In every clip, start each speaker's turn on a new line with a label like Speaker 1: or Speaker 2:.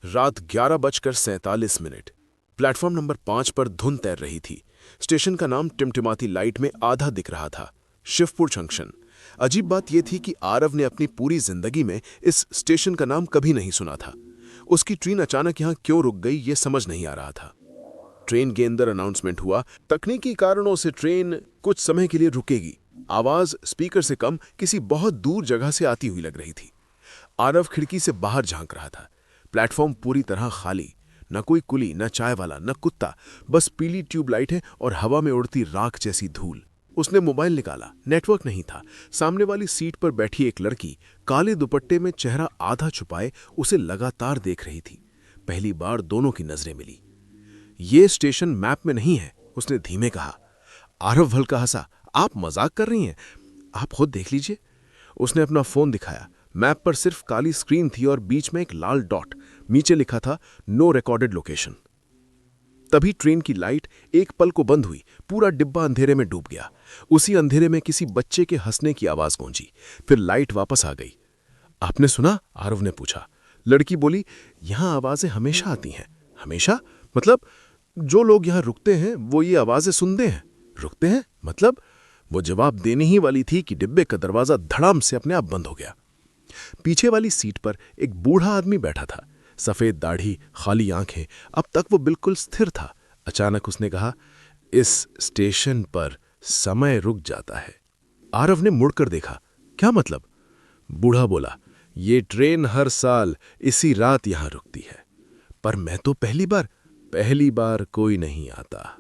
Speaker 1: रात 11:47। Platform number 5 पर धुंध तैर रही थी। स्टेशन का नाम टिमटिमाती लाइट में आधा दिख रहा था, शिवपुर जंक्शन। अजीब बात यह थी कि आरव ने अपनी पूरी जिंदगी में इस स्टेशन का नाम कभी नहीं सुना था। उसकी ट्रेन अचानक यहां क्यों रुक गई ये समझ नहीं आ रहा था। ट्रेन के अंदर अनाउंसमेंट हुआ, तकनीकी कारणों से ट्रेन कुछ समय के लिए रुकेगी। आवाज स्पीकर से कम किसी बहुत दूर जगह से आती हुई लग रही थी। आरव खिड़की से बाहर झांक रहा था। प्लेटफॉर्म पूरी तरह खाली, न कोई कुली, न चाय वाला, न कुत्ता, बस पीली ट्यूबलाइटें और हवा में उड़ती राख जैसी धूल। उसने मोबाइल निकाला, नेटवर्क नहीं था। सामने वाली सीट पर बैठी एक लड़की काले दुपट्टे में चेहरा आधा छुपाए उसे लगातार देख रही थी। पहली बार दोनों की नजरें मिली। ये स्टेशन मैप में नहीं है, उसने धीमे कहा। आरव हल्का हंसा। आप मजाक कर रही हैं? आप खुद देख लीजिए। उसने अपना फोन दिखाया। मैप पर सिर्फ काली स्क्रीन थी और बीच में एक लाल डॉट। नीचे लिखा था नो रिकॉर्डेड लोकेशन। तभी ट्रेन की लाइट एक पल को बंद हुई। पूरा डिब्बा अंधेरे में डूब गया। उसी अंधेरे में किसी बच्चे के हंसने की आवाज गूंजी। फिर लाइट वापस आ गई। आपने सुना? आरव ने पूछा। लड़की बोली, यहां आवाजें हमेशा आती हैं। हमेशा? मतलब जो लोग यहां रुकते हैं वो ये आवाजें सुनते हैं। रुकते हैं मतलब? वो जवाब देने ही वाली थी कि डिब्बे का दरवाजा धड़ाम से अपने आप बंद हो गया। पीछे वाली सीट पर एक बूढ़ा आदमी बैठा था। सफेद दाढ़ी, खाली आंखें। अब तक वो बिल्कुल स्थिर था। अचानक उसने कहा, इस स्टेशन पर समय रुक जाता है। आरव ने मुड़कर देखा। क्या मतलब? बूढ़ा बोला, ये ट्रेन हर साल इसी रात यहां रुकती है। पर मैं तो पहली बार कोई नहीं आता।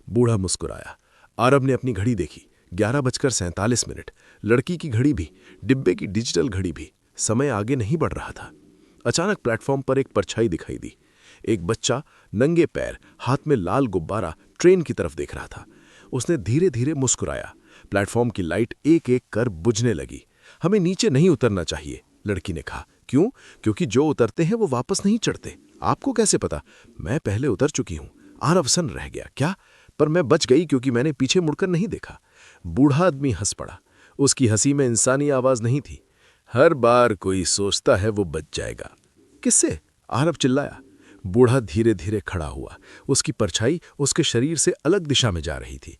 Speaker 1: बूढ़ा मुस्कुराया। आरव ने अपनी घड़ी देखी। 11:47। लड़की की घड़ी भी, डिब्बे की डिजिटल घड़ी भी। समय आगे नहीं बढ़ रहा था। अचानक प्लेटफॉर्म पर एक परछाई दिखाई दी। एक बच्चा नंगे पैर, हाथ में लाल गुब्बारा, ट्रेन की तरफ देख रहा था। उसने धीरे धीरे मुस्कुराया। प्लेटफॉर्म की लाइट एक एक कर बुझने लगी। हमें नीचे नहीं उतरना चाहिए, लड़की ने कहा। क्यों? क्योंकि जो उतरते हैं वो वापस नहीं चढ़ते। आपको कैसे पता? मैं पहले उतर चुकी हूं। आरव सन रह गया। क्या? पर मैं बच गई क्योंकि मैंने पीछे मुड़कर नहीं देखा। बूढ़ा आदमी हंस पड़ा। उसकी हंसी में इंसानी आवाज नहीं थी। हर बार कोई सोचता है वो बच जाएगा। किससे? आरव चिल्लाया। बूढ़ा धीरे धीरे खड़ा हुआ। उसकी परछाई उसके शरीर से अलग दिशा में जा रही थी।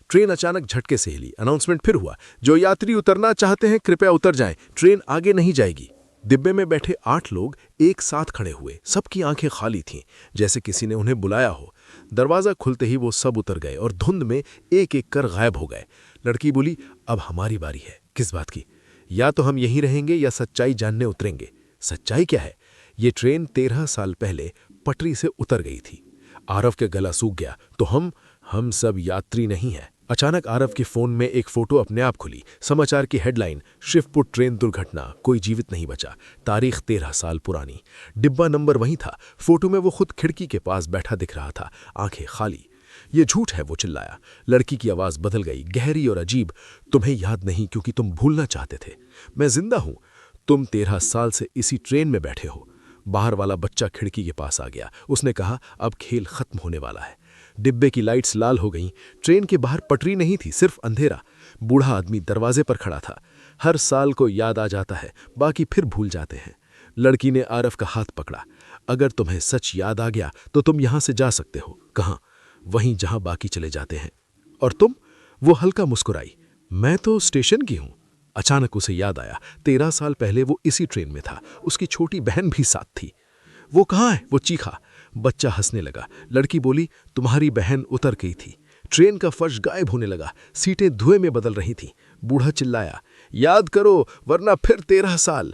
Speaker 1: ट्रेन अचानक झटके से हिली। अनाउंसमेंट फिर हुआ, जो यात्री उतरना चाहते हैं कृपया उतर जाएं, ट्रेन आगे नहीं जाएगी। डिब्बे में बैठे 8 लोग एक साथ खड़े हुए। सबकी आंखें खाली थीं, जैसे किसी ने उन्हें बुलाया हो। दरवाजा खुलते ही वो सब उतर गए और धुंध में एक एक कर गायब हो गए। लड़की बोली, अब हमारी बारी है। किस बात की? या तो हम यहीं रहेंगे या सच्चाई जानने उतरेंगे। सच्चाई क्या है? ये ट्रेन 13 साल पहले पटरी से उतर गई थी। आरव के गला सूख गया। तो हम सब यात्री नहीं हैं। अचानक आरव के फोन में एक फोटो अपने आप खुली। समाचार की हेडलाइन, शिवपुर ट्रेन दुर्घटना, कोई जीवित नहीं बचा। तारीख 13 साल पुरानी। डिब्बा नंबर वहीं था। फोटो में वो खुद खिड़की के पास बैठा दिख रहा था, आंखें खाली। ये झूठ है, वो चिल्लाया। लड़की की आवाज बदल गई, गहरी और अजीब। तुम्हें याद नहीं क्योंकि तुम भूलना चाहते थे। मैं जिंदा हूं। तुम 13 साल से इसी ट्रेन में बैठे हो। बाहर वाला बच्चा खिड़की के पास आ गया। उसने कहा, अब खेल खत्म होने वाला है। डिब्बे की लाइट्स लाल हो गईं। ट्रेन के बाहर पटरी नहीं थी, सिर्फ अंधेरा। बूढ़ा आदमी दरवाजे पर खड़ा था। हर साल को याद आ जाता है, बाकी फिर भूल जाते हैं। लड़की ने आरव का हाथ पकड़ा। अगर तुम्हें सच याद आ गया तो तुम यहां से जा सकते हो। कहां? वहीं जहां बाकी चले जाते हैं। और तुम? वो हल्का मुस्कुराई। मैं तो स्टेशन की हूं। अचानक उसे याद आया, 13 साल पहले वो इसी ट्रेन में था। उसकी छोटी बहन भी साथ थी। वो कहाँ है? वो चीखा। बच्चा हंसने लगा। लड़की बोली, तुम्हारी बहन उतर गई थी। ट्रेन का फर्श गायब होने लगा। सीटें धुएं में बदल रही थीं। बूढ़ा चिल्लाया, याद करो वरना फिर 13 साल।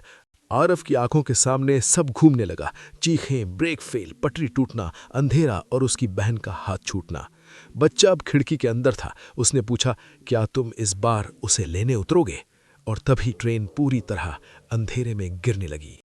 Speaker 1: आरव की आंखों के सामने सब घूमने लगा। चीखें, ब्रेक फेल, पटरी टूटना, अंधेरा और उसकी बहन का हाथ छूटना। बच्चा अब खिड़की के अंदर था। उसने पूछा, क्या तुम इस बार उसे लेने उतरोगे? और तभी ट्रेन पूरी तरह अंधेरे में गिरने लगी।